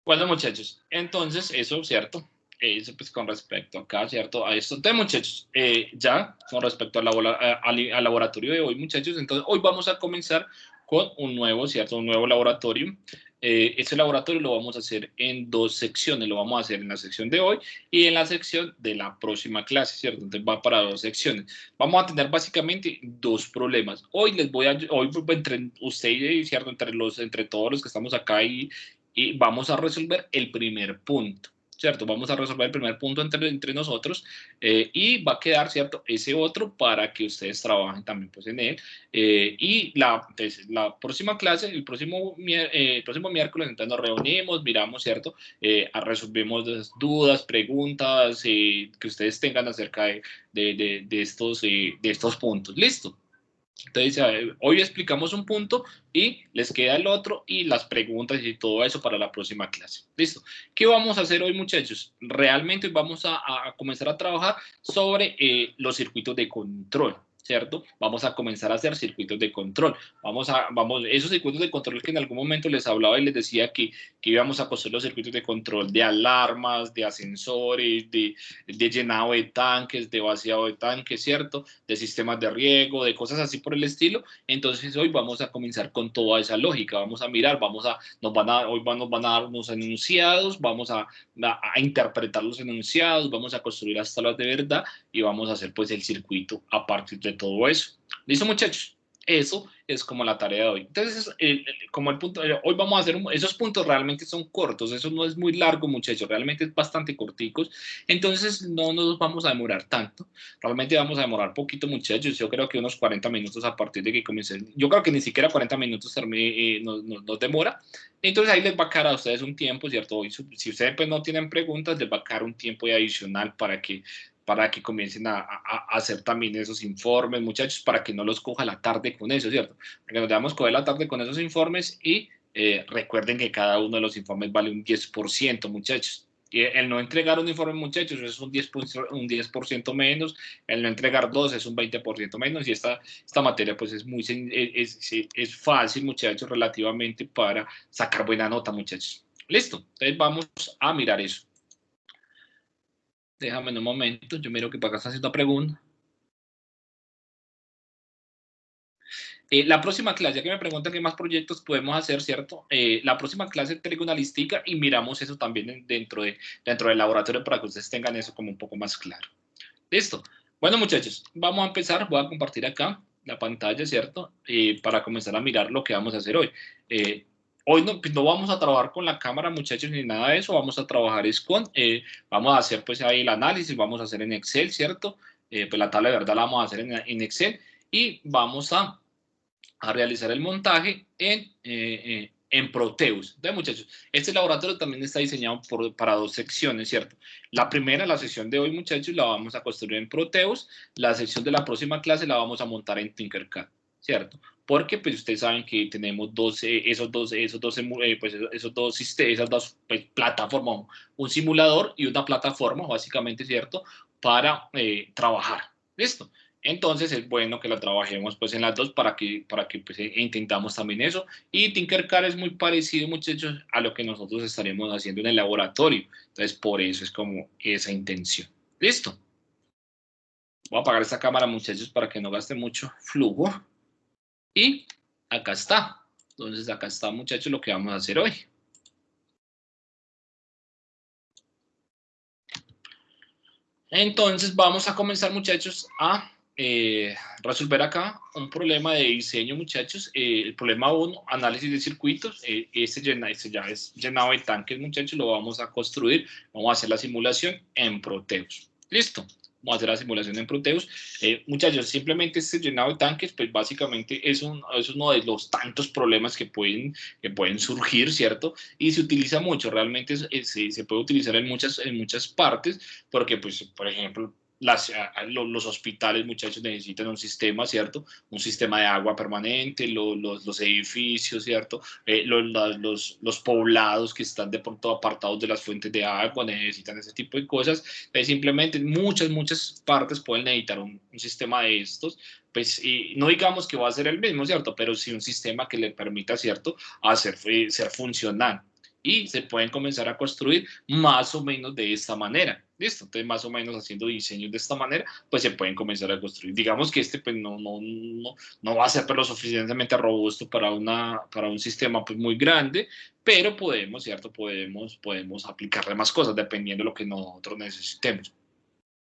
Bueno, muchachos, entonces eso, ¿cierto? Eso pues con respecto acá, ¿cierto? A esto. Entonces, muchachos, ya con respecto al laboratorio de hoy, muchachos, entonces hoy vamos a comenzar con un nuevo, ¿cierto? Un nuevo laboratorio. Este laboratorio lo vamos a hacer en dos secciones. Lo vamos a hacer en la sección de hoy y en la sección de la próxima clase, ¿cierto? Entonces va para dos secciones. Vamos a tener básicamente dos problemas. Hoy entre ustedes, ¿cierto? Entre todos los que estamos acá y vamos a resolver el primer punto, ¿cierto? Vamos a resolver el primer punto entre nosotros y va a quedar, ¿cierto? Ese otro para que ustedes trabajen también pues en él. Pues, la próxima clase, el próximo miércoles, entonces nos reunimos, miramos, ¿cierto? Resolvemos las dudas, preguntas que ustedes tengan acerca de estos puntos. ¿Listo? Entonces, hoy explicamos un punto y les queda el otro y las preguntas y todo eso para la próxima clase. ¿Listo? ¿Qué vamos a hacer hoy, muchachos? Realmente vamos a comenzar a trabajar sobre los circuitos de control, ¿cierto? Vamos a comenzar a hacer circuitos de control. Esos circuitos de control que en algún momento les hablaba y les decía que íbamos a construir los circuitos de control de alarmas, de ascensores, de llenado de tanques, de vaciado de tanques, ¿cierto? De sistemas de riego, de cosas así por el estilo. Entonces hoy vamos a comenzar con toda esa lógica, vamos a mirar, nos van a dar unos enunciados, a interpretar los enunciados, vamos a construir hasta las de verdad y vamos a hacer pues el circuito a partir de todo eso. ¿Listo, muchachos? Eso es como la tarea de hoy. Entonces, como el punto, hoy vamos a hacer, esos puntos realmente son cortos, eso no es muy largo, muchachos, realmente es bastante corticos, entonces no nos vamos a demorar tanto. Realmente vamos a demorar poquito, muchachos. Yo creo que unos 40 minutos a partir de que comience. Yo creo que ni siquiera 40 minutos nos demora. Entonces ahí les va a quedar a ustedes un tiempo, ¿cierto? Hoy, si ustedes pues no tienen preguntas, les va a quedar un tiempo adicional para que comiencen a hacer también esos informes, muchachos, para que no los coja la tarde con eso, ¿cierto? Porque nos damos coger la tarde con esos informes y recuerden que cada uno de los informes vale un 10%, muchachos. Y el no entregar un informe, muchachos, es un 10% menos, el no entregar dos es un 20% menos, y esta materia pues es fácil, muchachos, relativamente para sacar buena nota, muchachos. Listo, entonces vamos a mirar eso. Déjame en un momento, yo miro que para acá está haciendo pregunta. La próxima clase, ya que me preguntan qué más proyectos podemos hacer, ¿cierto? La próxima clase traigo una listica y miramos eso también dentro del laboratorio para que ustedes tengan eso como un poco más claro. Listo. Bueno, muchachos, vamos a empezar. Voy a compartir acá la pantalla, ¿cierto? Para comenzar a mirar lo que vamos a hacer hoy. Hoy no, pues no vamos a trabajar con la cámara, muchachos, ni nada de eso. Vamos a trabajar vamos a hacer pues ahí el análisis, vamos a hacer en Excel, ¿cierto? Pues la tabla de verdad la vamos a hacer en Excel y vamos a realizar el montaje en Proteus. Entonces, muchachos, este laboratorio también está diseñado para dos secciones, ¿cierto? La primera, la sección de hoy, muchachos, la vamos a construir en Proteus. La sección de la próxima clase la vamos a montar en Tinkercad, ¿cierto? Porque pues ustedes saben que tenemos esas dos pues, plataformas, un simulador y una plataforma, básicamente, ¿cierto? Para trabajar. ¿Listo? Entonces es bueno que la trabajemos pues en las dos para que pues, intentamos también eso. Y Tinkercad es muy parecido, muchachos, a lo que nosotros estaremos haciendo en el laboratorio. Entonces por eso es como esa intención. ¿Listo? Voy a apagar esta cámara, muchachos, para que no gaste mucho flujo. Y acá está. Entonces acá está, muchachos, lo que vamos a hacer hoy. Entonces vamos a comenzar, muchachos, a resolver acá un problema de diseño, muchachos. El problema 1, análisis de circuitos. Este ya es llenado de tanques, muchachos. Lo vamos a construir. Vamos a hacer la simulación en Proteus. ¿Listo? Vamos a hacer la simulación en Proteus. Muchachos, simplemente este llenado de tanques, pues básicamente es uno de los tantos problemas que pueden surgir, ¿cierto? Y se utiliza mucho. Realmente se puede utilizar en muchas partes porque, pues, por ejemplo, los hospitales, muchachos, necesitan un sistema, ¿cierto? Un sistema de agua permanente, los edificios, ¿cierto? Los poblados que están de pronto apartados de las fuentes de agua necesitan ese tipo de cosas. Simplemente muchas partes pueden necesitar un sistema de estos, pues, y no digamos que va a ser el mismo, ¿cierto? Pero sí un sistema que le permita, ¿cierto?, ser funcional. y se pueden comenzar a construir más o menos de esta manera. ¿Listo? Entonces, más o menos haciendo diseños de esta manera, pues se pueden comenzar a construir. Digamos que este pues no va a ser pero lo suficientemente robusto para un sistema pues muy grande, pero podemos, ¿cierto? Podemos aplicarle más cosas dependiendo de lo que nosotros necesitemos.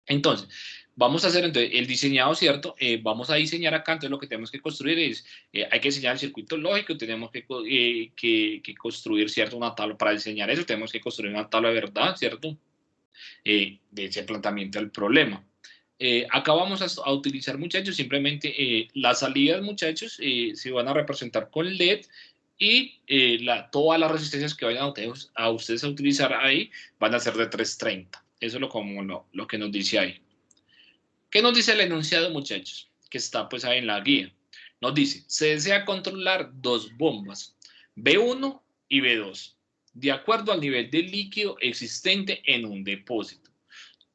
Entonces, vamos a hacer entonces, el diseñado, ¿cierto? Vamos a diseñar acá, entonces lo que tenemos que construir es, hay que diseñar el circuito lógico, tenemos que construir, ¿cierto? Una tabla para diseñar eso, tenemos que construir una tabla de verdad, ¿cierto? De ese planteamiento del problema. Acá vamos a utilizar, muchachos, simplemente las salidas, muchachos, se van a representar con LED y todas las resistencias que vayan a ustedes a utilizar ahí van a ser de 330. Eso es lo que nos dice ahí. ¿Qué nos dice el enunciado, muchachos? Que está pues ahí en la guía. Nos dice, se desea controlar dos bombas, B1 y B2, de acuerdo al nivel de líquido existente en un depósito.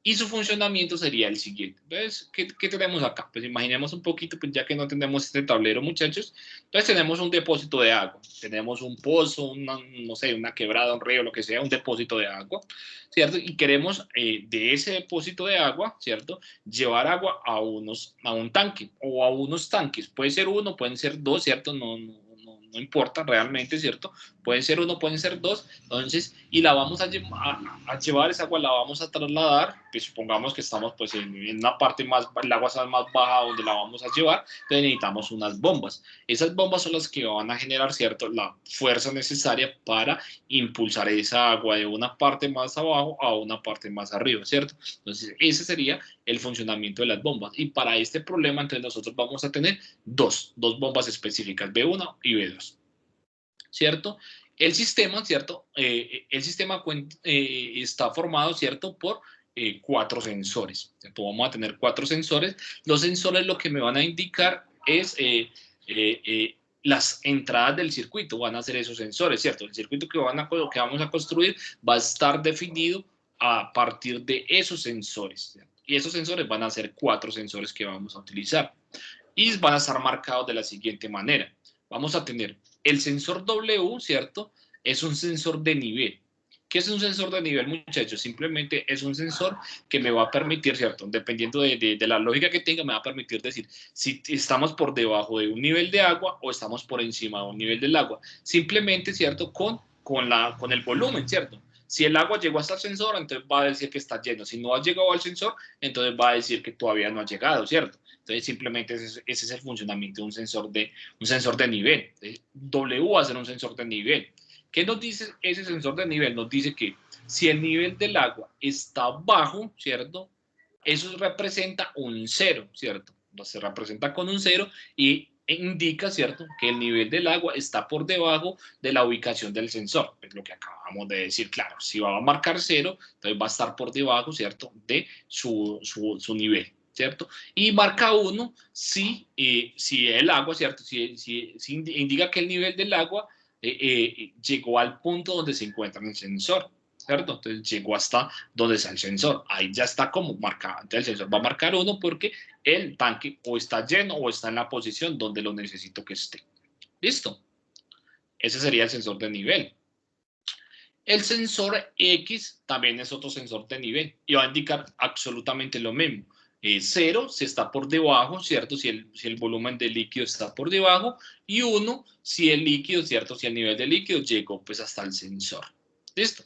Y su funcionamiento sería el siguiente. Entonces, ¿qué tenemos acá? Pues imaginemos un poquito, pues ya que no tenemos este tablero, muchachos. Entonces tenemos un depósito de agua, tenemos un pozo, no sé, una quebrada, un río, lo que sea, un depósito de agua, ¿cierto? Y queremos de ese depósito de agua, ¿cierto? Llevar agua a un tanque o a unos tanques. Puede ser uno, pueden ser dos, ¿cierto? No importa realmente, ¿cierto? Pueden ser uno, pueden ser dos, entonces, y la vamos a llevar esa agua, la vamos a trasladar, pues supongamos que estamos pues en una parte más, el agua está más baja donde la vamos a llevar, entonces necesitamos unas bombas. Esas bombas son las que van a generar, ¿cierto? La fuerza necesaria para impulsar esa agua de una parte más abajo a una parte más arriba, ¿cierto? Entonces, ese sería el funcionamiento de las bombas. Y para este problema, entonces nosotros vamos a tener dos bombas específicas, B1 y B2. ¿Cierto? El sistema, ¿cierto? El sistema está formado, ¿cierto? Por cuatro sensores. ¿Cierto? Vamos a tener cuatro sensores. Los sensores lo que me van a indicar es las entradas del circuito, van a ser esos sensores, ¿cierto? El circuito que vamos a construir va a estar definido a partir de esos sensores, ¿cierto? Y esos sensores van a ser cuatro sensores que vamos a utilizar. Y van a estar marcados de la siguiente manera. Vamos a tener el sensor W, ¿cierto? Es un sensor de nivel. ¿Qué es un sensor de nivel, muchachos? Simplemente es un sensor que me va a permitir, ¿cierto? Dependiendo de la lógica que tenga, me va a permitir decir si estamos por debajo de un nivel de agua o estamos por encima de un nivel del agua. Simplemente, ¿cierto? Con el volumen, ¿cierto? Si el agua llegó hasta el sensor, entonces va a decir que está lleno. Si no ha llegado al sensor, entonces va a decir que todavía no ha llegado, ¿cierto? Entonces, simplemente ese es el funcionamiento de un sensor de nivel. Entonces, W va a ser un sensor de nivel. ¿Qué nos dice ese sensor de nivel? Nos dice que si el nivel del agua está bajo, ¿cierto? Eso representa un cero, ¿cierto? Se representa con un cero y indica, ¿cierto?, que el nivel del agua está por debajo de la ubicación del sensor. Es lo que acabamos de decir, claro, si va a marcar cero, entonces va a estar por debajo, ¿cierto?, de su nivel, ¿cierto? Y marca 1 si el agua, ¿cierto?, si indica que el nivel del agua llegó al punto donde se encuentra el sensor, ¿cierto? Entonces llegó hasta donde está el sensor. Ahí ya está como marcado. Entonces el sensor va a marcar 1 porque el tanque o está lleno o está en la posición donde lo necesito que esté. ¿Listo? Ese sería el sensor de nivel. El sensor X también es otro sensor de nivel y va a indicar absolutamente lo mismo. 0 si está por debajo, ¿cierto? Si el volumen del líquido está por debajo, y 1 si el líquido, ¿cierto? Si el nivel del líquido llegó pues hasta el sensor. ¿Listo?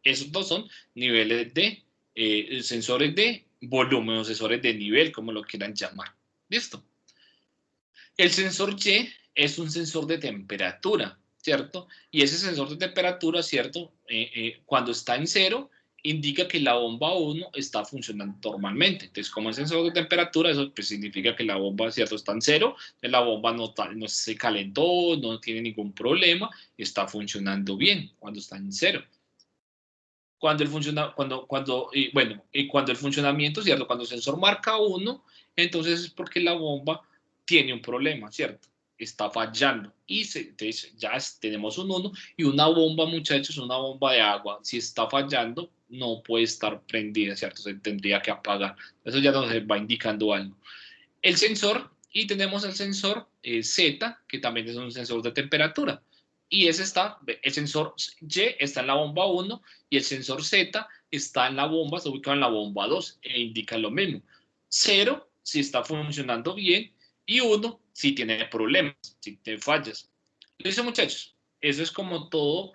Esos dos son niveles de sensores de volumen o sensores de nivel, como lo quieran llamar. ¿Listo? El sensor Y es un sensor de temperatura, ¿cierto? Y ese sensor de temperatura, ¿cierto? Cuando está en 0, indica que la bomba 1 está funcionando normalmente. Entonces, como es sensor de temperatura, eso pues, significa que la bomba, ¿cierto?, está en 0, la bomba no se calentó, no tiene ningún problema, está funcionando bien cuando está en 0. Cuando el funcionamiento, ¿cierto? Cuando el sensor marca 1, entonces es porque la bomba tiene un problema, ¿cierto? Está fallando. Entonces ya tenemos un 1 y una bomba, muchachos, una bomba de agua, si está fallando, no puede estar prendida, ¿cierto? Se tendría que apagar. Eso ya nos va indicando algo. Y tenemos el sensor Z, que también es un sensor de temperatura. Y ese está, el sensor Y está en la bomba 1 y el sensor Z está en la bomba, está ubicado en la bomba 2 e indica lo mismo. 0 si está funcionando bien y 1 si tiene problemas, si tiene fallas. Listo, muchachos. Eso es como todo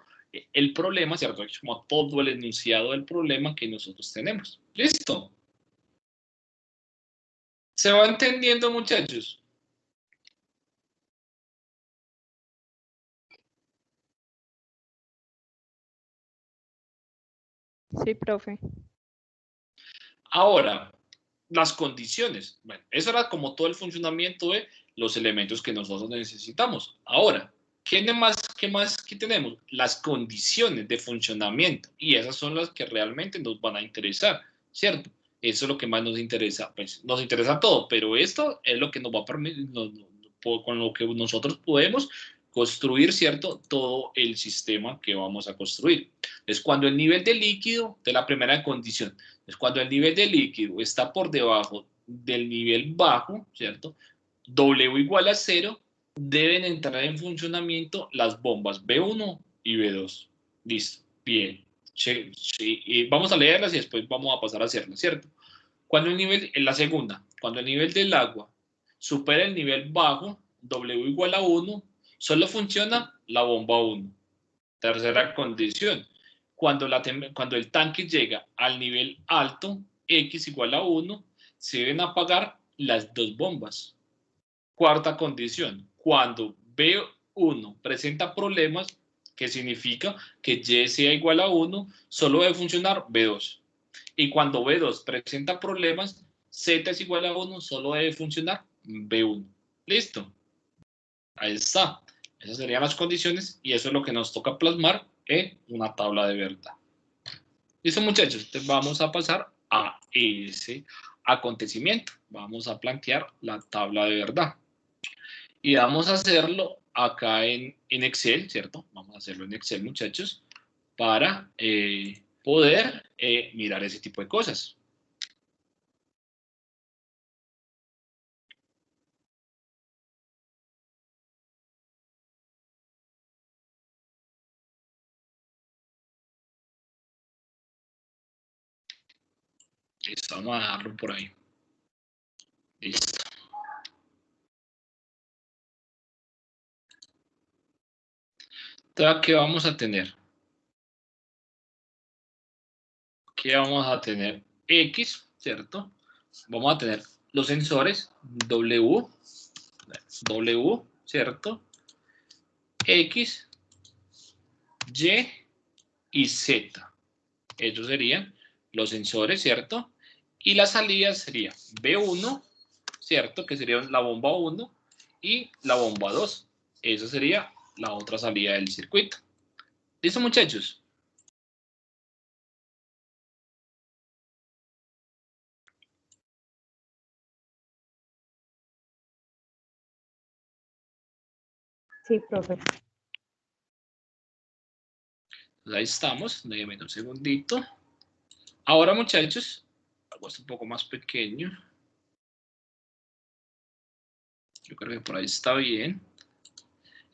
el problema, ¿cierto? Es como todo el enunciado del problema que nosotros tenemos. Listo. ¿Se va entendiendo, muchachos? Sí, profe. Ahora, las condiciones. Bueno, eso era como todo el funcionamiento de los elementos que nosotros necesitamos. Ahora, ¿qué tenemos? Las condiciones de funcionamiento. Y esas son las que realmente nos van a interesar, ¿cierto? Eso es lo que más nos interesa. Pues nos interesa todo, pero esto es lo que nos va a permitir, con lo que nosotros podemos construir, ¿cierto? Todo el sistema que vamos a construir. Es cuando el nivel de líquido de la primera condición es cuando el nivel de líquido está por debajo del nivel bajo, ¿cierto? W igual a 0, deben entrar en funcionamiento las bombas B1 y B2. Listo, bien. Sí, sí. Vamos a leerlas y después vamos a pasar a hacerlas, ¿cierto? Cuando el nivel, en la segunda, cuando el nivel del agua supera el nivel bajo, W igual a 1, solo funciona la bomba 1. Tercera condición, cuando el tanque llega al nivel alto, X igual a 1, se deben apagar las dos bombas. Cuarta condición, cuando B1 presenta problemas, que significa que Y sea igual a 1, solo debe funcionar B2. Y cuando B2 presenta problemas, Z es igual a 1, solo debe funcionar B1. ¿Listo? Ahí está. Esas serían las condiciones y eso es lo que nos toca plasmar en una tabla de verdad. Listo, muchachos. Entonces vamos a pasar a ese acontecimiento. Vamos a plantear la tabla de verdad. Y vamos a hacerlo acá en Excel, ¿cierto? Vamos a hacerlo en Excel, muchachos, para poder mirar ese tipo de cosas. Listo, vamos a dejarlo por ahí. Listo. Entonces, ¿qué vamos a tener? ¿Qué vamos a tener? X, ¿cierto? Vamos a tener los sensores W, ¿cierto? X, Y y Z. Esos serían los sensores, ¿cierto? Y la salida sería B1, ¿cierto? Que sería la bomba 1 y la bomba 2. Esa sería la otra salida del circuito. ¿Listo, muchachos? Sí, profe. Pues ahí estamos. Déjenme un segundito. Ahora, muchachos, hago esto un poco más pequeño. Yo creo que por ahí está bien.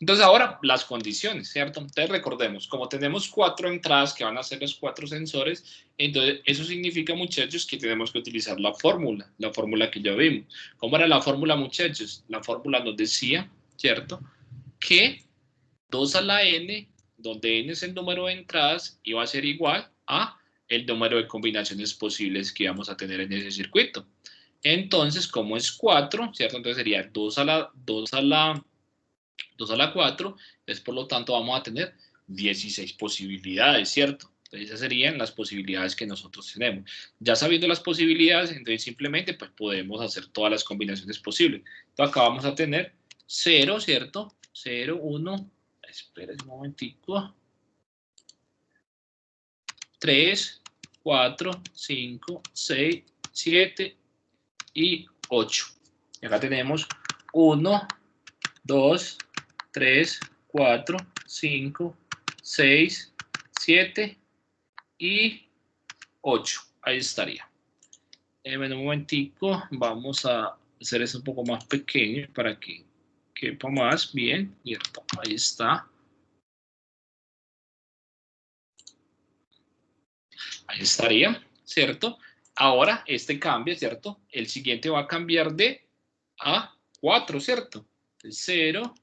Entonces ahora las condiciones, ¿cierto? Entonces recordemos, como tenemos 4 entradas que van a ser los 4 sensores, entonces eso significa, muchachos, que tenemos que utilizar la fórmula que ya vimos. ¿Cómo era la fórmula, muchachos? La fórmula nos decía, ¿cierto? Que 2 a la n, donde n es el número de entradas, iba a ser igual a el número de combinaciones posibles que íbamos a tener en ese circuito. Entonces, como es 4, ¿cierto? Entonces sería 2 a la 4, entonces por lo tanto vamos a tener 16 posibilidades, ¿cierto? Entonces esas serían las posibilidades que nosotros tenemos. Ya sabiendo las posibilidades, entonces simplemente pues podemos hacer todas las combinaciones posibles. Entonces acá vamos a tener 0, ¿cierto? 0, 1, espera un momentico. 3, 4, 5, 6, 7 y 8. Y acá tenemos 1, 2, 3, 4, 5, 6, 7 y 8. Ahí estaría. En un momentico vamos a hacer esto un poco más pequeño para que quepa más bien. ¿Cierto? Ahí está. Ahí estaría, ¿cierto? Ahora este cambia, ¿cierto? El siguiente va a cambiar de a 4, ¿cierto? 0,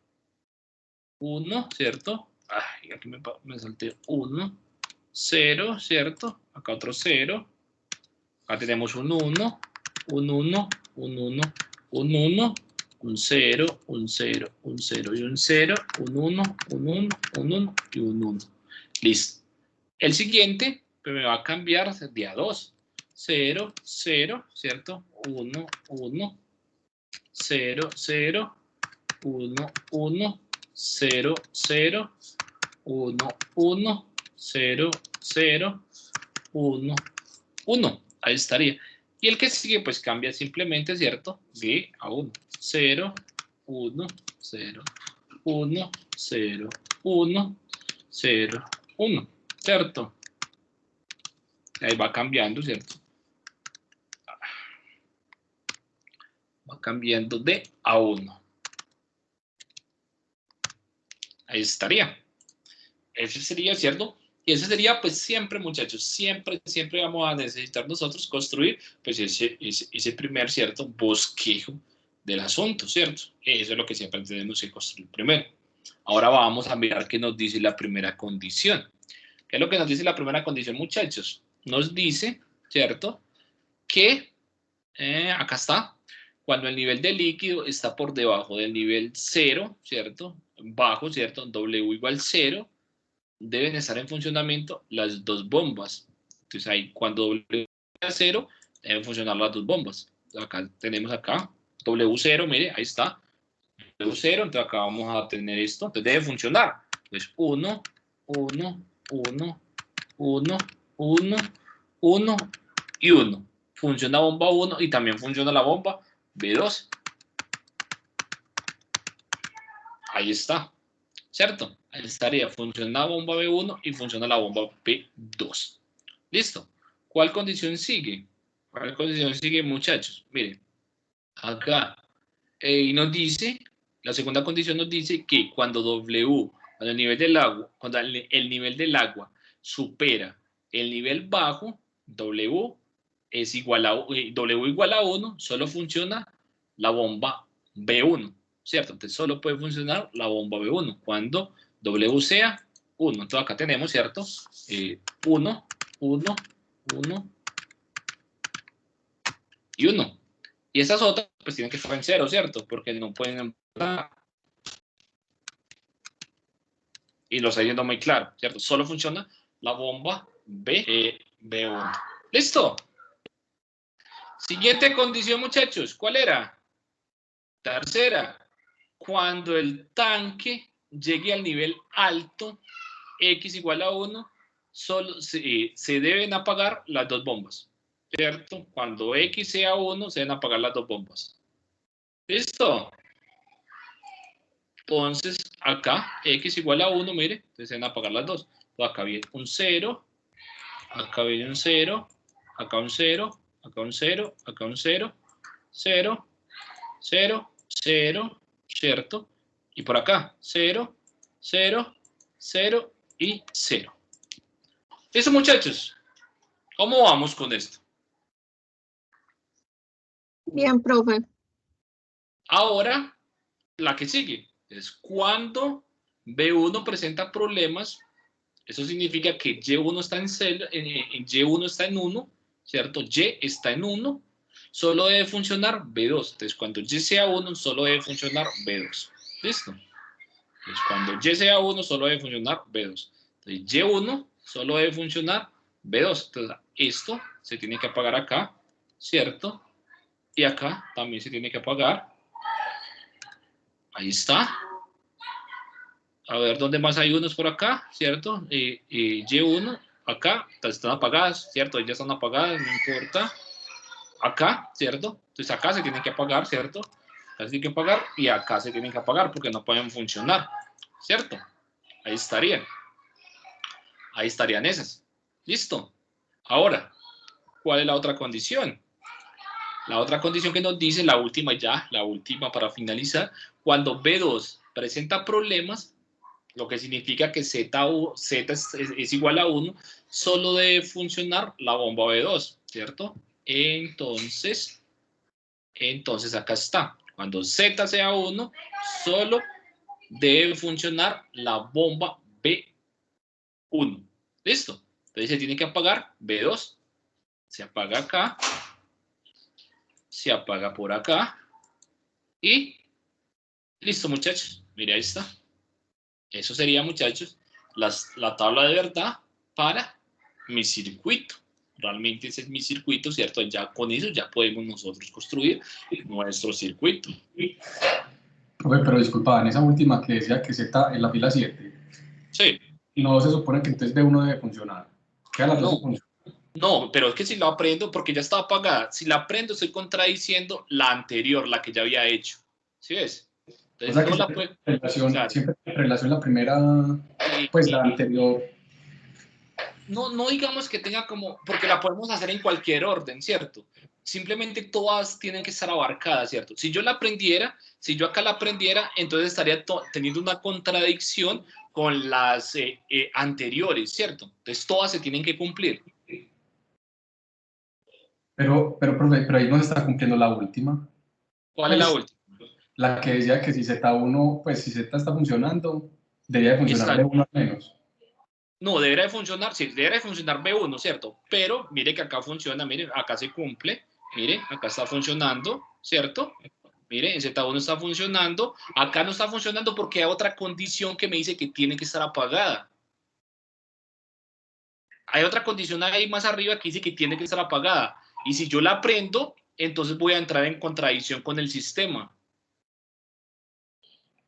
1, ¿cierto? Ay, aquí me salté 1, 0, ¿cierto? Acá otro 0. Acá tenemos un 1, un 1, un 1, un 1, un 0, un 0, un 0 y un 0, un 1, un 1, un 1 y un 1. Listo. El siguiente pues, me va a cambiar de a 2. 0, 0, ¿cierto? 1, 1, 0, 0, 1, 1, 0, 0, 1, 1, 0, 0, 1, 1. Ahí estaría. Y el que sigue, pues cambia simplemente, ¿cierto? De a 1. 0, 1, 0, 1, 0, 1, 0, 1. ¿Cierto? Ahí va cambiando, ¿cierto? Va cambiando de a 1. Ahí estaría. Ese sería, ¿cierto? Y ese sería, pues siempre, muchachos, siempre vamos a necesitar nosotros construir, pues ese primer, ¿cierto? Bosquejo del asunto, ¿cierto? Eso es lo que siempre tenemos que construir primero. Ahora vamos a mirar qué nos dice la primera condición. ¿Qué es lo que nos dice la primera condición, muchachos? Nos dice, ¿cierto? Que, acá está, cuando el nivel de líquido está por debajo del nivel 0, ¿cierto? Bajo, ¿cierto? W igual 0, deben estar en funcionamiento las dos bombas. Entonces ahí cuando W es 0, deben funcionar las dos bombas. Acá tenemos acá W0, mire, ahí está. W0, entonces acá vamos a tener esto. Entonces debe funcionar. Entonces 1, 1, 1, 1, 1, 1 y 1. Funciona bomba 1 y también funciona la bomba B2. Ahí está. ¿Cierto? Ahí estaría, funciona la bomba B1 y funciona la bomba B2. ¿Listo? ¿Cuál condición sigue? ¿Cuál condición sigue, muchachos? Miren, acá nos dice, la segunda condición nos dice que cuando W, cuando el nivel del agua, cuando el nivel del agua supera el nivel bajo, W es igual a, W igual a 1, solo funciona la bomba B1. ¿Cierto? Entonces solo puede funcionar la bomba B1 cuando W sea 1. Entonces acá tenemos, ¿cierto? 1, 1, 1 y 1. Y estas otras pues tienen que estar en 0, ¿cierto? Porque no pueden empezar. Y lo está diciendo muy claro, ¿cierto? Solo funciona la bomba B1. ¿Listo? Siguiente condición, muchachos. ¿Cuál era? Tercera. Cuando el tanque llegue al nivel alto, X igual a 1, solo se deben apagar las dos bombas, ¿cierto? Cuando X sea 1, se deben apagar las dos bombas. ¿Listo? Entonces, acá, X igual a 1, mire, entonces se deben apagar las dos. Entonces, acá viene un 0, acá viene un 0, acá un 0, acá un 0, acá un 0, 0, 0, 0, ¿cierto? Y por acá, 0, 0, 0 y 0. Eso, muchachos. ¿Cómo vamos con esto? Bien, profe. Ahora, la que sigue es cuando B1 presenta problemas. Eso significa que Y1 está Y1 está en 1, ¿cierto? Y está en 1, solo debe funcionar B2. Entonces, cuando Y sea 1, solo debe funcionar B2. ¿Listo? Entonces, cuando Y sea 1, solo debe funcionar B2. Entonces, Y1 solo debe funcionar B2. Entonces, esto se tiene que apagar acá, ¿cierto? Y acá también se tiene que apagar. Ahí está. A ver, ¿dónde más hay unos por acá? ¿Cierto? Y1, acá, están apagadas, ¿cierto? Ya están apagadas, no importa. Acá, ¿cierto? Entonces acá se tienen que apagar, ¿cierto? Acá se tienen que apagar y acá se tienen que apagar porque no pueden funcionar, ¿cierto? Ahí estarían. Ahí estarían esas. ¿Listo? Ahora, ¿cuál es la otra condición? La otra condición que nos dice, la última ya, la última para finalizar, cuando B2 presenta problemas, lo que significa que Z es igual a 1, solo debe funcionar la bomba B2, ¿cierto? Entonces acá está. Cuando Z sea 1, solo debe funcionar la bomba B1. ¿Listo? Entonces se tiene que apagar B2. Se apaga acá. Se apaga por acá. Y listo, muchachos. Mira, ahí está. Eso sería, muchachos, la tabla de verdad para mi circuito. Realmente ese es mi circuito, ¿cierto? Ya con eso ya podemos nosotros construir nuestro circuito. Profe, pero disculpa, en esa última que decía que Z en la fila 7, Sí. no se supone que entonces B1 debe funcionar. Queda las dos sin funcionar. No, pero es que si lo aprendo, porque ya estaba apagada, si la aprendo estoy contradiciendo la anterior, la que ya había hecho. ¿Sí ves? Entonces, O sea que no la siempre, puedo. Claro. siempre en relación la primera, pues la anterior. No digamos que tenga como, porque la podemos hacer en cualquier orden, ¿cierto? Simplemente todas tienen que estar abarcadas, ¿cierto? Si yo la aprendiera, si yo acá la aprendiera, entonces estaría teniendo una contradicción con las anteriores, ¿cierto? Entonces todas se tienen que cumplir. Profe, pero ahí no se está cumpliendo la última. ¿Cuál es Pues, la última? la que decía que si Z1, pues si Z está funcionando, debería de funcionar Exacto. B1 al menos. No, debería de funcionar, sí, debería de funcionar B1, ¿cierto? Pero mire que acá funciona, mire, acá se cumple, mire, acá está funcionando, ¿cierto? Mire, en Z1 está funcionando, acá no está funcionando porque hay otra condición que me dice que tiene que estar apagada. Hay otra condición ahí más arriba que dice que tiene que estar apagada. Y si yo la prendo, entonces voy a entrar en contradicción con el sistema.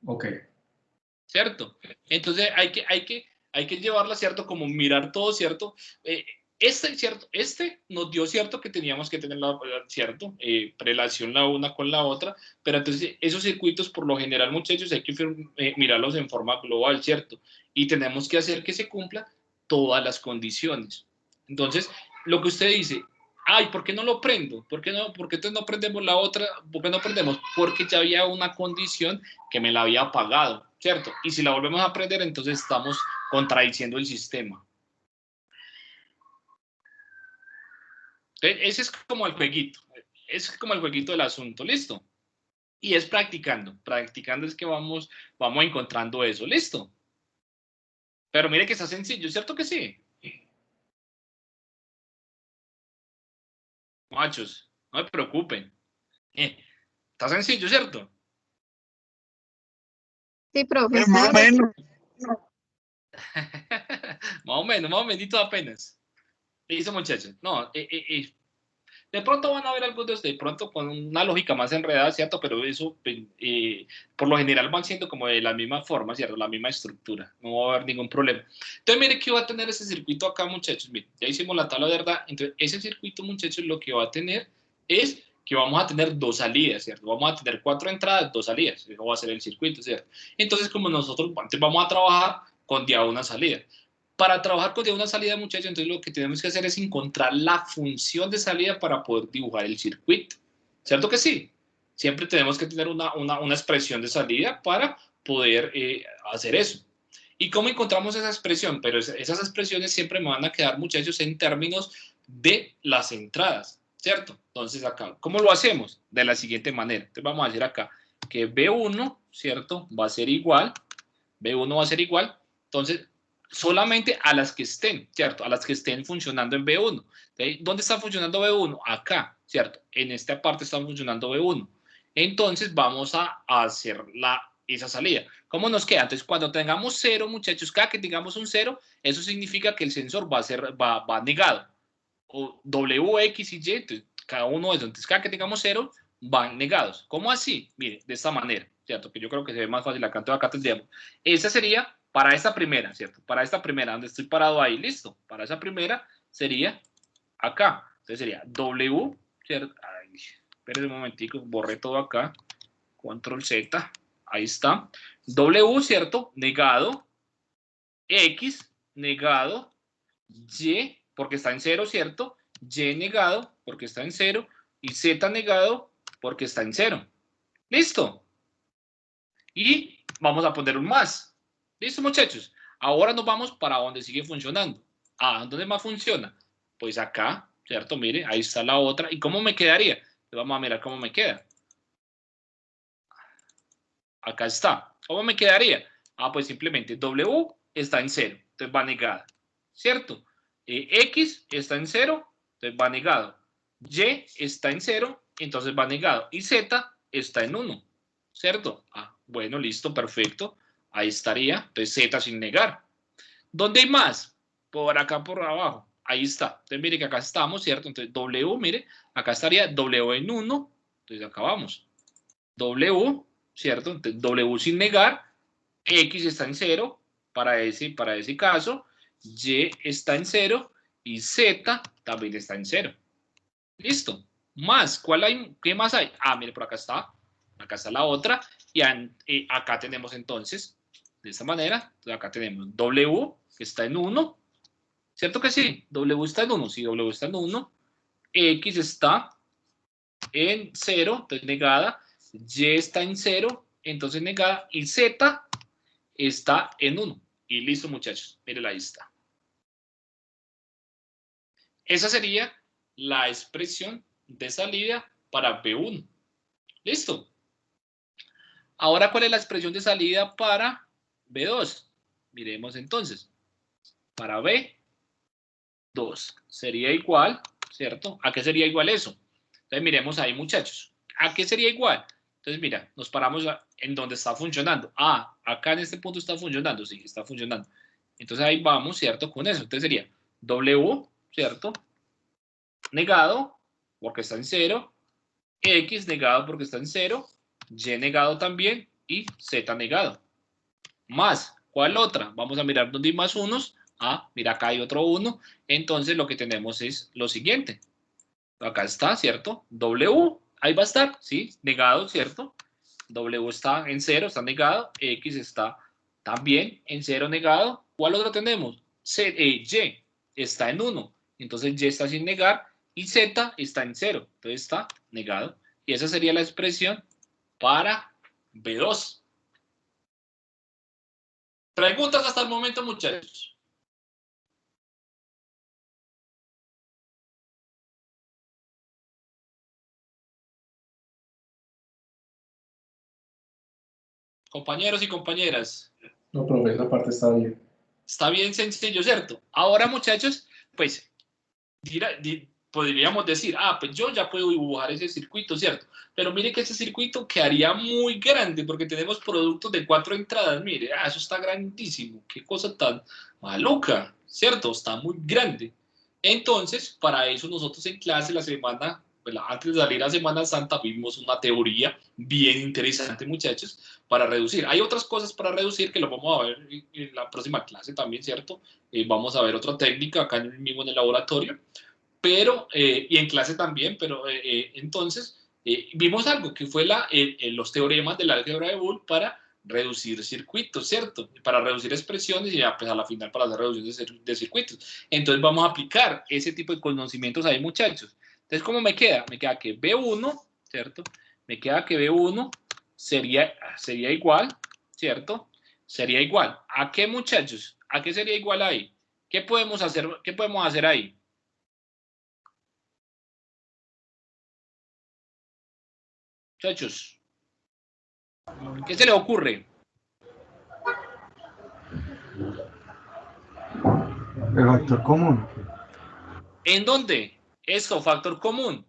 Ok. ¿Cierto? Entonces hay que llevarla, ¿cierto? Como mirar todo, ¿cierto? ¿Cierto? Nos dio, ¿cierto? Que teníamos que tener, ¿cierto? Prelación la una con la otra, pero entonces esos circuitos, por lo general, muchachos, hay que mirarlos en forma global, ¿cierto? Y tenemos que hacer que se cumplan todas las condiciones. Entonces, lo que usted dice, ay, ¿por qué no lo prendo? ¿Por qué entonces no prendemos la otra? ¿Por qué no prendemos? Porque ya había una condición que me la había apagado, ¿cierto? Y si la volvemos a prender, entonces estamos contradiciendo el sistema. Entonces, ese es como el jueguito. Ese es como el jueguito del asunto, ¿listo? Y es practicando. Practicando es que vamos encontrando eso, ¿listo? Pero mire que está sencillo, ¿cierto que sí? Machos, no me preocupen. Está sencillo, ¿cierto? Sí, profe. Más o menos. Más o menos apenas. Listo, muchachos. No, de pronto van a ver algunos de pronto con una lógica más enredada, ¿cierto? Pero eso, por lo general, van siendo como de la misma forma, ¿cierto? La misma estructura. No va a haber ningún problema. Entonces, mire que va a tener ese circuito acá, muchachos. Miren, ya hicimos la tabla de verdad. Entonces, ese circuito, muchachos, lo que va a tener es que vamos a tener dos salidas, ¿cierto? Vamos a tener 4 entradas, 2 salidas. Eso va a ser el circuito, ¿cierto? Entonces, como nosotros antes vamos a trabajar con día una salida. Para trabajar con una salida, muchachos, entonces lo que tenemos que hacer es encontrar la función de salida para poder dibujar el circuito. ¿Cierto que sí? Siempre tenemos que tener una expresión de salida para poder hacer eso. ¿Y cómo encontramos esa expresión? Pero esas expresiones siempre me van a quedar, muchachos, en términos de las entradas, ¿cierto? Entonces acá, ¿cómo lo hacemos? De la siguiente manera. Entonces vamos a decir acá que B1, ¿cierto? Va a ser igual, B1 va a ser igual, entonces solamente a las que estén, ¿cierto? A las que estén funcionando en B1. ¿Okay? ¿Dónde está funcionando B1? Acá, ¿cierto? En esta parte está funcionando B1. Entonces vamos a hacer esa salida. ¿Cómo nos queda? Entonces cuando tengamos 0, muchachos, cada que tengamos un 0, eso significa que el sensor va negado. O W, X y Y, entonces, cada uno de esos. Entonces cada que tengamos 0, van negados. ¿Cómo así? Mire, de esta manera, ¿cierto? Que yo creo que se ve más fácil acá. Entonces acá tendríamos. Esa sería para esta primera, ¿cierto? Para esta primera, donde estoy parado ahí, listo. Para esa primera sería acá. Entonces sería W, ¿cierto? Ay, espérense un momentico, borré todo acá. Control Z, ahí está. W, ¿cierto? Negado. X, negado. Y, porque está en 0, ¿cierto? Y negado, porque está en 0. Y Z negado, porque está en 0. ¿Listo? Y vamos a poner un más. ¿Listo, muchachos? Ahora nos vamos para donde sigue funcionando. ¿Dónde más funciona? Pues acá, ¿cierto? Mire, ahí está la otra. ¿Y cómo me quedaría? Vamos a mirar cómo me queda. Acá está. ¿Cómo me quedaría? Pues simplemente W está en 0, entonces va negada, ¿cierto? X está en 0, entonces va negado. Y está en 0, entonces va negado. Y Z está en 1, ¿cierto? Bueno, listo, perfecto. Ahí estaría, entonces Z sin negar. ¿Dónde hay más? Por acá, por abajo. Ahí está. Entonces, mire que acá estamos, ¿cierto? Entonces, W, mire, acá estaría W en 1. Entonces, acá vamos. W, ¿cierto? Entonces, W sin negar. X está en 0 para ese caso. Y está en 0. Y Z también está en 0. Listo. Más. ¿Cuál hay? ¿Qué más hay? Mire, por acá está. Acá está la otra. Y acá tenemos entonces, de esta manera, entonces acá tenemos W, que está en 1. ¿Cierto que sí? W está en 1. Sí, W está en 1. X está en 0, entonces negada. Y está en 0, entonces negada. Y Z está en 1. Y listo, muchachos. Miren, ahí está. Esa sería la expresión de salida para B1. ¿Listo? Ahora, ¿cuál es la expresión de salida para B2? Miremos entonces. Para B2 sería igual, ¿cierto? ¿A qué sería igual eso? Entonces, miremos ahí, muchachos. ¿A qué sería igual? Entonces, mira, nos paramos en donde está funcionando. Acá en este punto está funcionando. Sí, está funcionando. Entonces, ahí vamos, ¿cierto? Con eso. Entonces, sería W, ¿cierto? Negado, porque está en 0. X negado porque está en 0. Y negado también. Y Z negado. Más, ¿cuál otra? Vamos a mirar dónde hay más unos. Mira, acá hay otro 1. Entonces, lo que tenemos es lo siguiente. Acá está, ¿cierto? W, ahí va a estar, ¿sí? Negado, ¿cierto? W está en 0, está negado. X está también en 0 negado. ¿Cuál otro tenemos? Y está en 1. Entonces Y está sin negar. Y Z está en 0. Entonces está negado. Y esa sería la expresión para B2. ¿Preguntas hasta el momento, muchachos? Compañeros y compañeras. No, profe, esa parte está bien. Está bien sencillo, ¿cierto? Ahora, muchachos, pues podríamos decir, pues yo ya puedo dibujar ese circuito, ¿cierto? Pero mire que ese circuito quedaría muy grande porque tenemos productos de 4 entradas. Mire, eso está grandísimo. Qué cosa tan maluca, ¿cierto? Está muy grande. Entonces, para eso nosotros en clase la semana, antes de salir a Semana Santa, vimos una teoría bien interesante, muchachos, para reducir. Hay otras cosas para reducir que lo vamos a ver en la próxima clase también, ¿cierto? Vamos a ver otra técnica acá mismo en el laboratorio, pero, y en clase también, pero entonces vimos algo que fue los teoremas del álgebra de Boole para reducir circuitos, ¿cierto? Para reducir expresiones y ya, pues a la final para hacer reducción de circuitos. Entonces vamos a aplicar ese tipo de conocimientos ahí, muchachos. Entonces, ¿cómo me queda? Me queda que B1, ¿cierto? Me queda que B1 sería igual, ¿cierto? Sería igual. ¿A qué, muchachos? ¿A qué sería igual ahí? ¿Qué podemos hacer ahí? Muchachos, ¿qué se le ocurre? El factor común. ¿En dónde? Eso, factor común.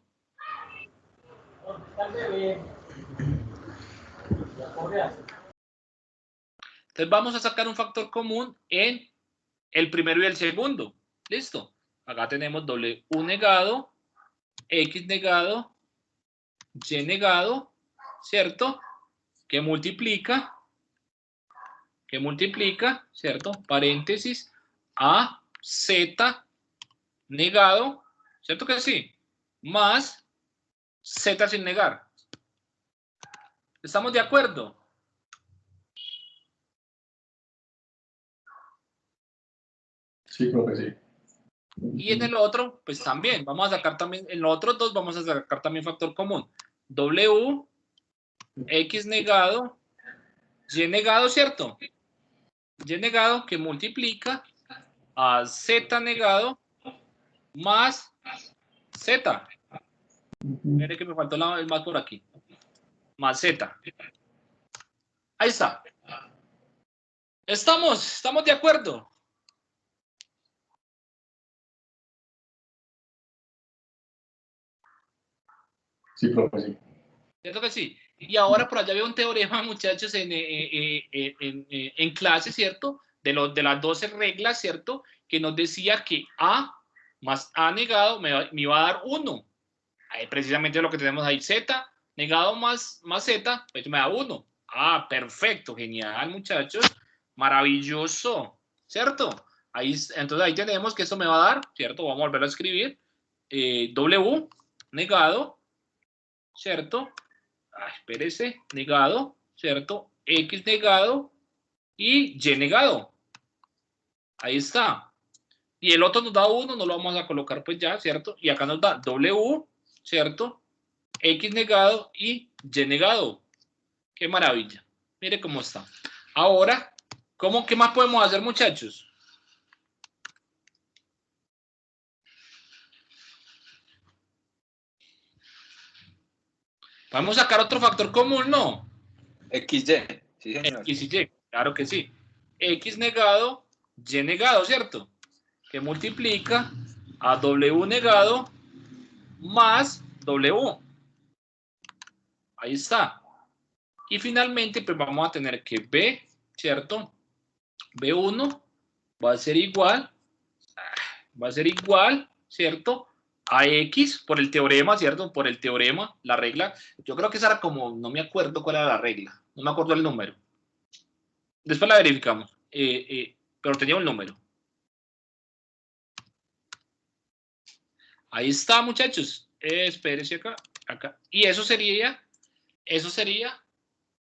Entonces vamos a sacar un factor común en el primero y el segundo. ¿Listo? Acá tenemos W negado, X negado, Y negado, ¿cierto? Que multiplica, ¿cierto? Paréntesis, a Z negado, ¿cierto que sí? Más Z sin negar. ¿Estamos de acuerdo? Sí, profe, sí. Y en el otro, pues también, vamos a sacar también, en los otros dos vamos a sacar también factor común. W, X negado, Y negado, ¿cierto? Y negado que multiplica a z negado más z. Mire que me faltó el más por aquí. Más z. Ahí está. Estamos de acuerdo. Sí, profe, sí. ¿Cierto que sí? Y ahora por allá veo un teorema, muchachos, en clase, ¿cierto? De las 12 reglas, ¿cierto? Que nos decía que A más A negado me iba a dar 1. Ahí precisamente lo que tenemos ahí, Z negado más Z, pues me da 1. Ah, perfecto, genial, muchachos. Maravilloso, ¿cierto? Entonces ahí tenemos que esto me va a dar, ¿cierto? Vamos a volverlo a escribir. W negado, ¿cierto? Espérese, negado, ¿cierto? X negado y Y negado. Ahí está. Y el otro nos da 1, no lo vamos a colocar pues ya, ¿cierto? Y acá nos da W, ¿cierto? X negado y Y negado. Qué maravilla. Mire cómo está. Ahora, ¿qué más podemos hacer, muchachos? Vamos a sacar otro factor común, ¿no? XY, sí señor. X y Y, claro que sí. X negado, Y negado, ¿cierto? Que multiplica a W negado más W. Ahí está. Y finalmente, pues vamos a tener que B, ¿cierto? B1 va a ser igual, ¿cierto? A X por el teorema, ¿cierto? Por el teorema, la regla. Yo creo que esa era como, no me acuerdo cuál era la regla. No me acuerdo el número. Después la verificamos. Pero tenía un número. Ahí está, muchachos. Espérense acá. Y eso sería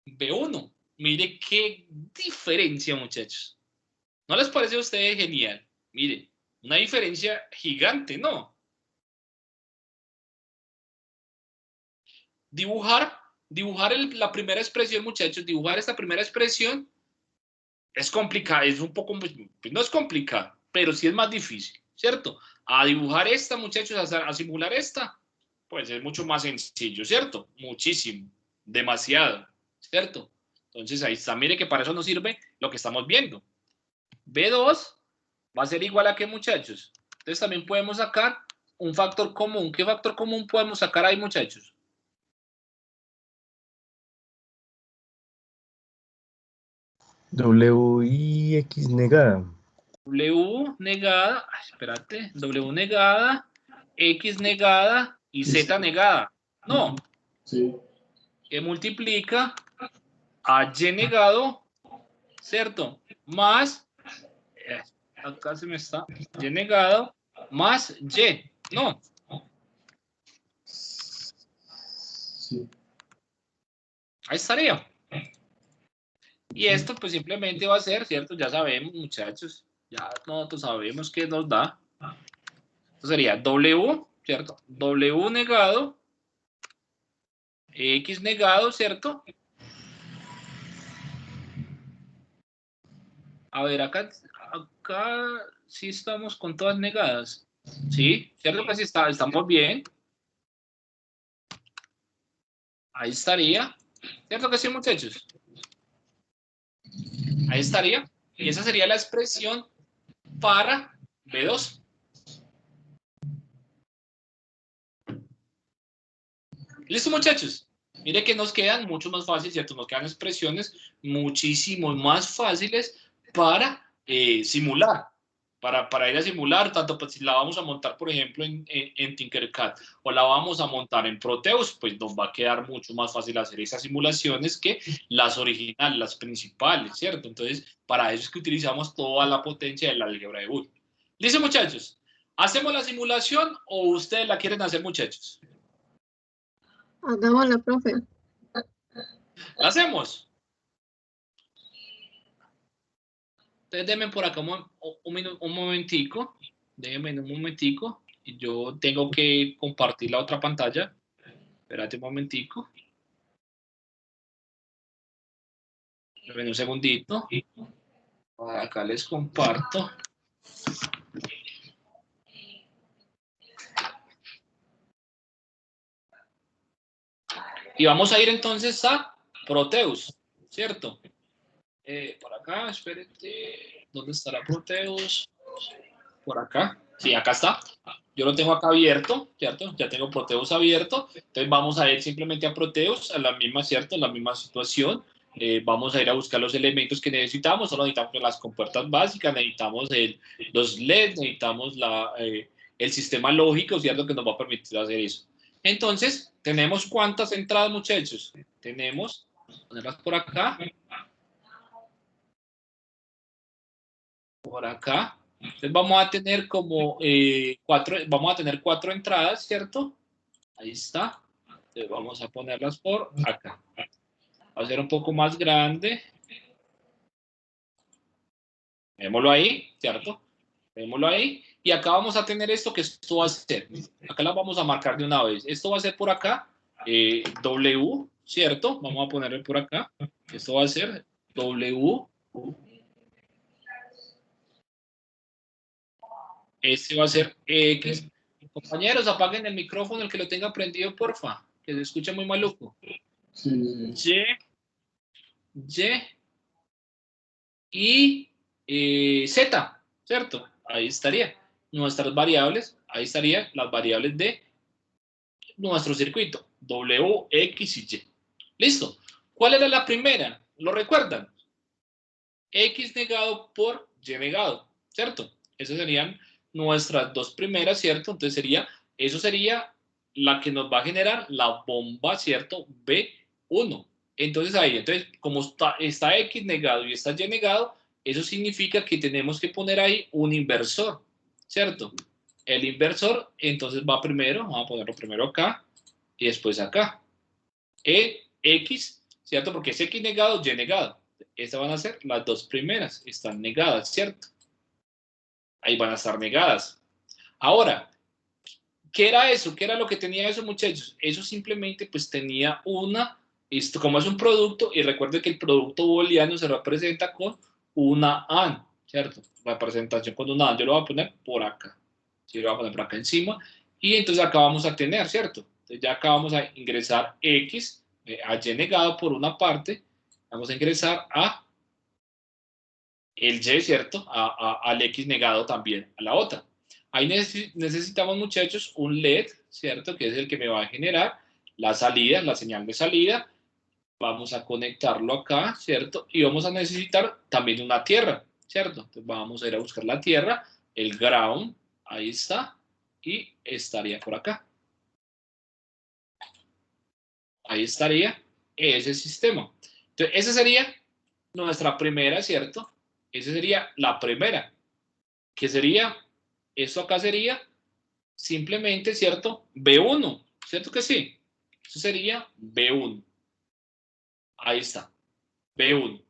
B1. Mire qué diferencia, muchachos. ¿No les parece a ustedes genial? Mire, una diferencia gigante, ¿no? Dibujar la primera expresión, muchachos, dibujar esta primera expresión es complicado, es un poco, pues no es complicado, pero sí es más difícil, ¿cierto? A dibujar esta, muchachos, a simular esta, pues es mucho más sencillo, ¿cierto? Muchísimo, demasiado, ¿cierto? Entonces ahí está, mire que para eso nos sirve lo que estamos viendo. B2 va a ser igual a ¿qué, muchachos? Entonces también podemos sacar un factor común. ¿Qué factor común podemos sacar ahí, muchachos? W y X negada. W negada, espérate, W negada, X negada y Z negada. No, Sí. que multiplica a Y negado, ¿cierto? Más, acá se me está, Y negado más Y. No, Sí. ahí estaría. Y esto pues simplemente va a ser, ¿cierto? Ya sabemos, muchachos, ya nosotros sabemos qué nos da. Esto sería W, ¿cierto? W negado, X negado, ¿cierto? A ver, acá sí estamos con todas negadas. Sí, ¿cierto que sí estamos bien? Ahí estaría. ¿Cierto que sí, muchachos? Ahí estaría. Y esa sería la expresión para B2. ¿Listo, muchachos? Mire que nos quedan mucho más fáciles, ¿cierto? Nos quedan expresiones muchísimo más fáciles para simular. Para ir a simular, tanto pues, si la vamos a montar, por ejemplo, en Tinkercad o la vamos a montar en Proteus, pues nos va a quedar mucho más fácil hacer esas simulaciones que las originales, las principales, ¿cierto? Entonces, para eso es que utilizamos toda la potencia del álgebra de Boole. ¿Listo, muchachos? ¿Hacemos la simulación o ustedes la quieren hacer, muchachos? Hagámosla, profe. ¿La hacemos? Entonces, denme por acá un momentico. Déjenme un momentico. Y yo tengo que compartir la otra pantalla. Espérate un momentico. Déjenme un segundito. Acá les comparto. Y vamos a ir entonces a Proteus, ¿cierto? Por acá, espérate. ¿Dónde estará Proteus? Por acá. Sí, acá está. Yo lo tengo acá abierto, ¿cierto? Ya tengo Proteus abierto. Entonces vamos a ir simplemente a Proteus, a la misma, ¿cierto? La misma situación. Vamos a ir a buscar los elementos que necesitamos. Solo necesitamos las compuertas básicas, necesitamos los LEDs, necesitamos el sistema lógico, ¿cierto? Que nos va a permitir hacer eso. Entonces, ¿tenemos cuántas entradas, muchachos? Tenemos, ponerlas por acá. Por acá. Entonces vamos a tener como vamos a tener 4 entradas, ¿cierto? Ahí está. Entonces vamos a ponerlas por acá. Va a ser un poco más grande. Vémoslo ahí, ¿cierto? Vémoslo ahí. Y acá vamos a tener esto que esto va a ser. Acá las vamos a marcar de una vez. Esto va a ser por acá W, ¿cierto? Vamos a ponerle por acá. Esto va a ser W. Este va a ser X. Compañeros, apaguen el micrófono, el que lo tenga prendido, porfa, que se escucha muy maluco. Sí. Y Z, ¿cierto? Ahí estaría nuestras variables, ahí estarían las variables de nuestro circuito, W, X y Y. ¿Listo? ¿Cuál era la primera? ¿Lo recuerdan? X negado por Y negado, ¿cierto? Esas serían nuestras dos primeras, ¿cierto? Entonces eso sería la que nos va a generar la bomba, ¿cierto? B1. Entonces como está X negado y está Y negado, eso significa que tenemos que poner ahí un inversor, ¿cierto? El inversor, entonces va primero, vamos a ponerlo primero acá y después acá. X, ¿cierto? Porque es X negado, Y negado. Estas van a ser las dos primeras, están negadas, ¿cierto? Ahí van a estar negadas. Ahora, ¿qué era eso? ¿Qué era lo que tenía eso, muchachos? Eso simplemente pues tenía como es un producto, y recuerden que el producto booleano se representa con una AND, ¿cierto? Representación con una AND. Yo lo voy a poner por acá. Sí, lo voy a poner por acá encima. Y entonces acá vamos a tener, ¿cierto? Entonces ya acá vamos a ingresar X, a Y negado por una parte. Vamos a ingresar a el Y, ¿cierto? Al X negado también a la otra. Ahí necesitamos, muchachos, un LED, ¿cierto? Que es el que me va a generar la salida, la señal de salida. Vamos a conectarlo acá, ¿cierto? Y vamos a necesitar también una tierra, ¿cierto? Entonces vamos a ir a buscar la tierra, el ground, ahí está, y estaría por acá. Ahí estaría ese sistema. Entonces, esa sería nuestra primera, ¿cierto? Esa sería la primera, que sería, esto acá sería simplemente, ¿cierto? B1, ¿cierto que sí? Eso sería B1. Ahí está, B1.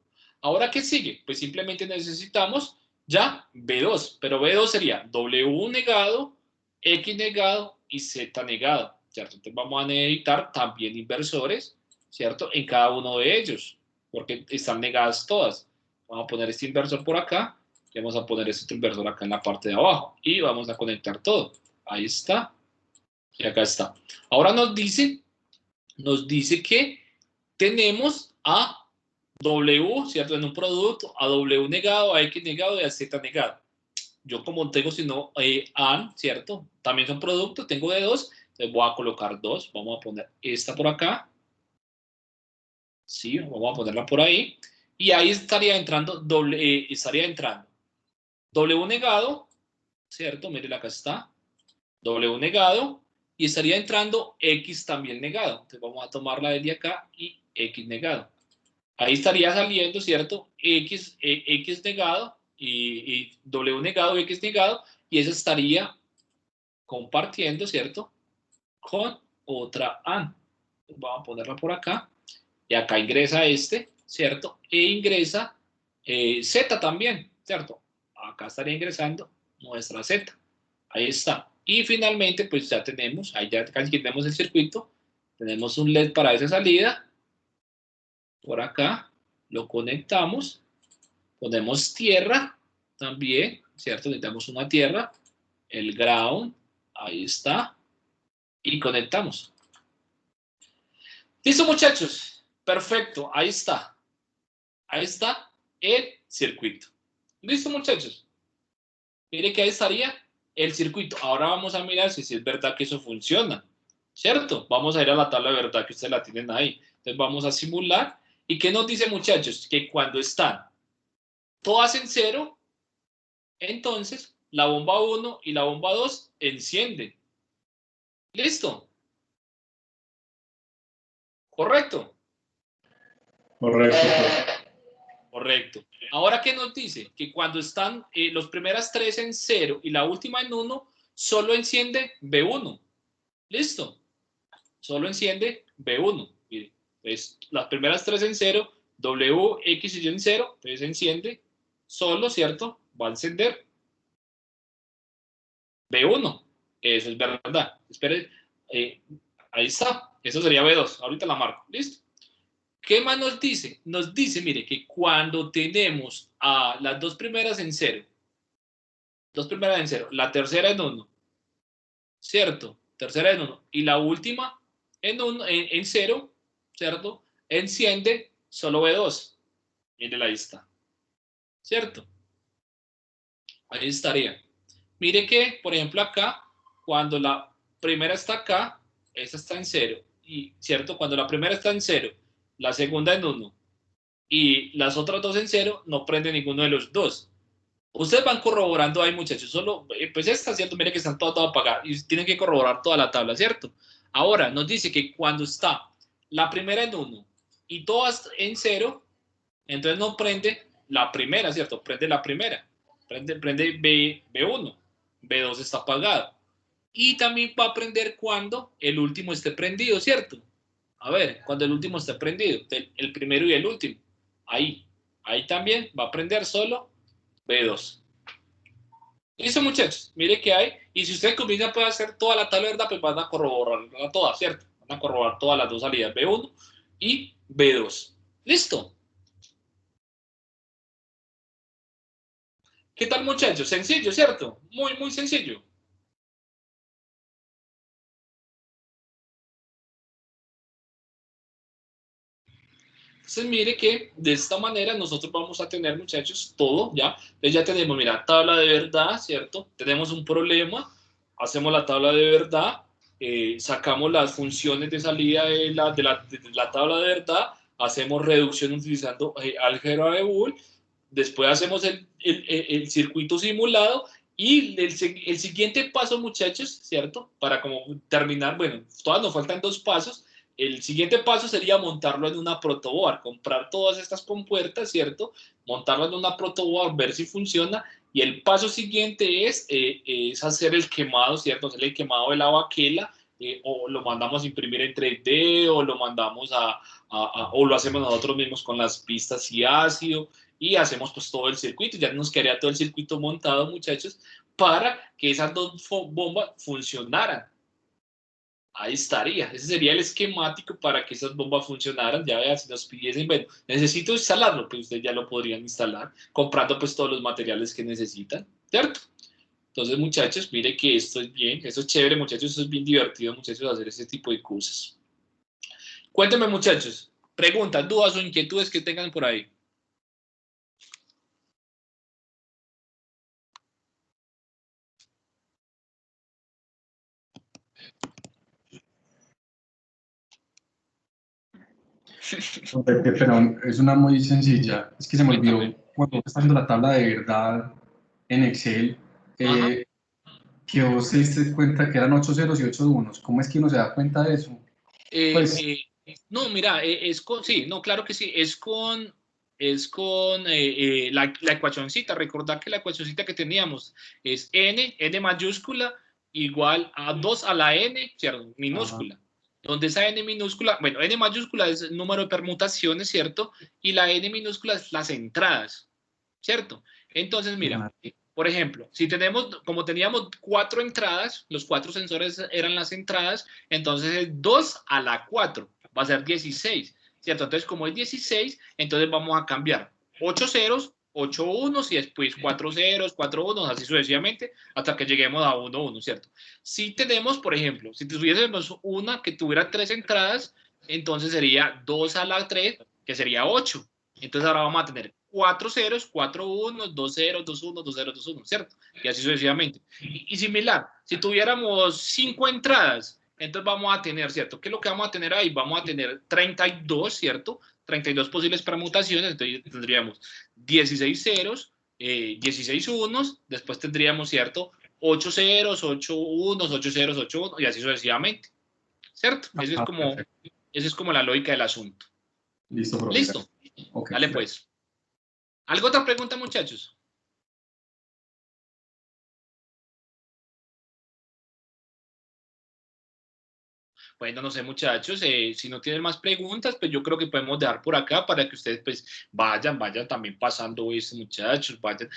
Ahora, ¿qué sigue? Pues simplemente necesitamos ya B2, pero B2 sería W negado, X negado y Z negado, ¿cierto? Entonces vamos a necesitar también inversores, ¿cierto? En cada uno de ellos, porque están negadas todas. Vamos a poner este inversor por acá y vamos a poner este inversor acá en la parte de abajo y vamos a conectar todo. Ahí está. Y acá está. Ahora nos dice que tenemos a W, ¿cierto? En un producto, a W negado, a X negado y a Z negado. Yo como tengo sino AND, ¿cierto? También son productos, tengo de dos, entonces voy a colocar dos. Vamos a poner esta por acá. Sí, vamos a ponerla por ahí. Y ahí estaría entrando W negado, ¿cierto? Miren, acá está. W negado. Y estaría entrando X también negado. Entonces vamos a tomar la de acá y X negado. Ahí estaría saliendo, ¿cierto? X negado y W negado, X negado, y eso estaría compartiendo, ¿cierto? Con otra AND. Vamos a ponerla por acá. Y acá ingresa ¿cierto? E ingresa Z también, ¿cierto? Acá estaría ingresando nuestra Z. Ahí está. Y finalmente, pues ya tenemos, ahí ya casi tenemos el circuito. Tenemos un LED para esa salida. Por acá lo conectamos. Ponemos tierra también, ¿cierto? Necesitamos una tierra, el ground, ahí está, y conectamos. Listo, muchachos, perfecto, ahí está el circuito. Listo, muchachos. Mire que ahí estaría el circuito. Ahora vamos a mirar si es verdad que eso funciona, ¿cierto? Vamos a ir a la tabla de verdad que ustedes la tienen ahí. Entonces vamos a simular. ¿Y qué nos dice, muchachos? Que cuando están todas en cero, entonces la bomba 1 y la bomba 2 encienden. ¿Listo? ¿Correcto? Correcto. Correcto. Ahora, ¿qué nos dice? Que cuando están los primeras tres en 0 y la última en 1, solo enciende B1. ¿Listo? Solo enciende B1. Mire, pues las primeras tres en 0, W, X y Y en 0, entonces enciende solo, ¿cierto? Va a encender B1. Eso es verdad. Espere, ahí está. Eso sería B2. Ahorita la marco. ¿Listo? ¿Qué más nos dice? Nos dice, mire, que cuando tenemos a las dos primeras en 0, la tercera en 1, ¿cierto? Tercera en 1, y la última en 0, ¿cierto? Enciende solo B2. Mire, ahí está, ¿cierto? Ahí estaría. Mire que, por ejemplo, acá, cuando la primera está acá, esta está en 0, y, ¿cierto? Cuando la primera está en 0, la segunda en 1, y las otras dos en 0, no prende ninguno de los dos. Ustedes van corroborando ahí, muchachos. Solo, pues esta, ¿cierto? Mire que están todo apagadas y tienen que corroborar toda la tabla, ¿cierto? Ahora, nos dice que cuando está la primera en 1 y todas en 0, entonces no prende la primera, ¿cierto? Prende la primera. Prende B1. B2 está apagado. Y también va a prender cuando el último esté prendido, ¿cierto? A ver, cuando el último esté prendido, el primero y el último. Ahí también va a prender solo B2. Listo, muchachos, mire que hay, y si usted comienza puede hacer toda la tabla, ¿verdad? Pues van a corroborar todas, ¿cierto? Van a corroborar todas las dos salidas, B1 y B2. ¿Listo? ¿Qué tal, muchachos? Sencillo, ¿cierto? Muy, muy sencillo. Entonces, mire que de esta manera nosotros vamos a tener, muchachos, todo, ¿ya? Entonces ya tenemos, mira, tabla de verdad, ¿cierto? Tenemos un problema, hacemos la tabla de verdad, sacamos las funciones de salida de la tabla de verdad, hacemos reducción utilizando álgebra de Boole, después hacemos el circuito simulado y el siguiente paso, muchachos, ¿cierto? Para como terminar, bueno, todavía nos faltan dos pasos. El siguiente paso sería montarlo en una protoboard, comprar todas estas compuertas, ¿cierto? Montarlo en una protoboard, ver si funciona. Y el paso siguiente es hacer el quemado, ¿cierto? Hacer el quemado de la baquela, o lo mandamos a imprimir en 3D, o lo mandamos o lo hacemos nosotros mismos con las pistas y ácido, y hacemos pues todo el circuito. Ya nos quedaría todo el circuito montado, muchachos, para que esas dos bombas funcionaran. Ahí estaría. Ese sería el esquemático para que esas bombas funcionaran. Ya vean, si nos pidiesen, bueno, necesito instalarlo, pues ustedes ya lo podrían instalar, comprando pues todos los materiales que necesitan, ¿cierto? Entonces, muchachos, mire que esto es bien, esto es chévere, muchachos, esto es bien divertido, muchachos, hacer ese tipo de cosas. Cuéntenme, muchachos, preguntas, dudas o inquietudes que tengan por ahí. Pero es una muy sencilla. Es que se me olvidó Cuéntame. cuando está haciendo la tabla de verdad en Excel, que vos te diste cuenta que eran 8 ceros y 8 unos. ¿Cómo es que uno se da cuenta de eso? Pues, No, mira, sí, no, claro que sí, es con la ecuacioncita. Recordar que la ecuacioncita que teníamos es n mayúscula igual a 2 a la n, ¿cierto? Minúscula. Donde esa n minúscula, bueno, n mayúscula es el número de permutaciones, ¿cierto? Y la n minúscula es las entradas, ¿cierto? Entonces, mira, por ejemplo, si tenemos, como teníamos 4 entradas, los 4 sensores eran las entradas, entonces es 2 a la 4, va a ser 16, ¿cierto? Entonces, como es 16, entonces vamos a cambiar 8 ceros 8 unos y después 4 ceros, 4 unos, así sucesivamente, hasta que lleguemos a 1, 1, ¿cierto? Si tenemos, por ejemplo, si tuviésemos una que tuviera 3 entradas, entonces sería 2 a la 3, que sería 8. Entonces ahora vamos a tener 4 ceros, 4 unos, 2 ceros, 2 unos, 2 ceros, 2 unos, ¿cierto? Y así sucesivamente. Y similar, si tuviéramos 5 entradas, entonces vamos a tener, ¿cierto? ¿Qué es lo que vamos a tener ahí? Vamos a tener 32, ¿cierto? 32 posibles permutaciones, entonces tendríamos 16 ceros, 16 unos, después tendríamos, ¿cierto? 8 ceros, 8 unos, 8 ceros, 8 unos, y así sucesivamente, ¿cierto? Esa es como la lógica del asunto. Listo, profe. ¿Listo? Okay. Dale pues. ¿Alguna otra pregunta, muchachos? Bueno, no sé, muchachos, si no tienen más preguntas, pues yo creo que podemos dejar por acá para que ustedes pues vayan también pasando eso, muchachos, vayan.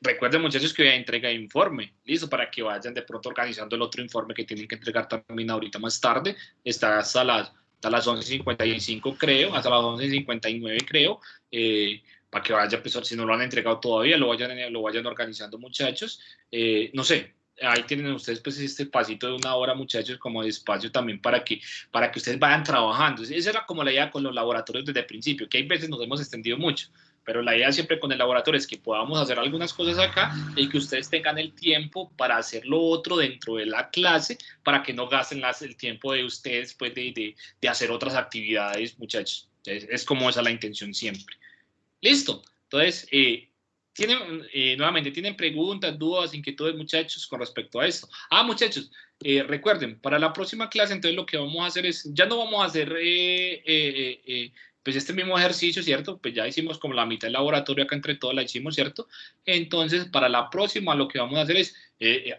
Recuerden, muchachos, que hoy hay entrega de informe, listo, para que vayan de pronto organizando el otro informe que tienen que entregar también ahorita más tarde, está hasta las 11:55 creo, hasta las 11:59 creo, para que vayan, pues si no lo han entregado todavía, lo vayan organizando, muchachos, no sé. Ahí tienen ustedes pues este pasito de 1 hora, muchachos, como de espacio también para que ustedes vayan trabajando. Esa era como la idea con los laboratorios desde el principio, que hay veces nos hemos extendido mucho, pero la idea siempre con el laboratorio es que podamos hacer algunas cosas acá y que ustedes tengan el tiempo para hacer lo otro dentro de la clase, para que no gasten el tiempo de ustedes pues de hacer otras actividades, muchachos. Es como esa la intención siempre. ¿Listo? Entonces, nuevamente, ¿tienen preguntas, dudas, inquietudes, muchachos, con respecto a esto? Muchachos, recuerden, para la próxima clase, entonces lo que vamos a hacer es, ya no vamos a hacer pues este mismo ejercicio, ¿cierto? Pues ya hicimos como la mitad del laboratorio acá entre todos, la hicimos, ¿cierto? Entonces, para la próxima lo que vamos a hacer es,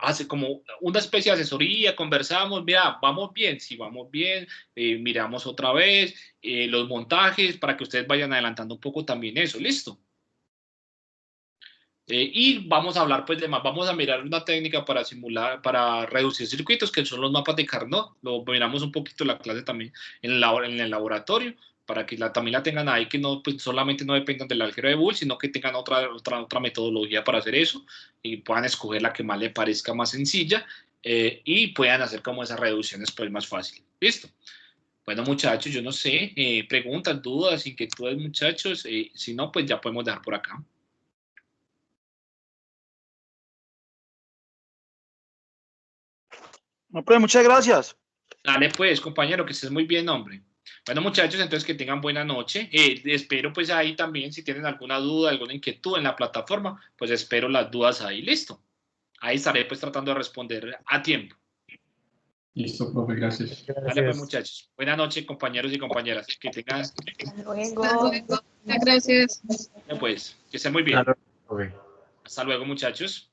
hace como una especie de asesoría, conversamos, mira, vamos bien, si vamos bien, miramos otra vez, los montajes, para que ustedes vayan adelantando un poco también eso, ¿listo? Y vamos a hablar pues de más, vamos a mirar una técnica para simular, para reducir circuitos, que son los mapas de Carnot. Lo miramos un poquito en la clase también en el laboratorio, para que también la tengan ahí, que no pues, solamente no dependan del álgebra de Boole, sino que tengan otra metodología para hacer eso y puedan escoger la que más les parezca más sencilla y puedan hacer como esas reducciones pues más fácil. ¿Listo? Bueno, muchachos, yo no sé, preguntas, dudas, inquietudes, muchachos, si no, pues ya podemos dejar por acá. No, pues muchas gracias. Dale pues, compañero, que estés muy bien, hombre. Bueno, muchachos, entonces que tengan buena noche. Espero pues ahí también, si tienen alguna duda, alguna inquietud en la plataforma, pues espero las dudas ahí. Listo. Ahí estaré pues tratando de responder a tiempo. Listo, profe, gracias. Dale pues, muchachos. Buena noche, compañeros y compañeras. Que tengan... Hasta luego. Gracias. Pues, que estén muy bien. Ok. Hasta luego, muchachos.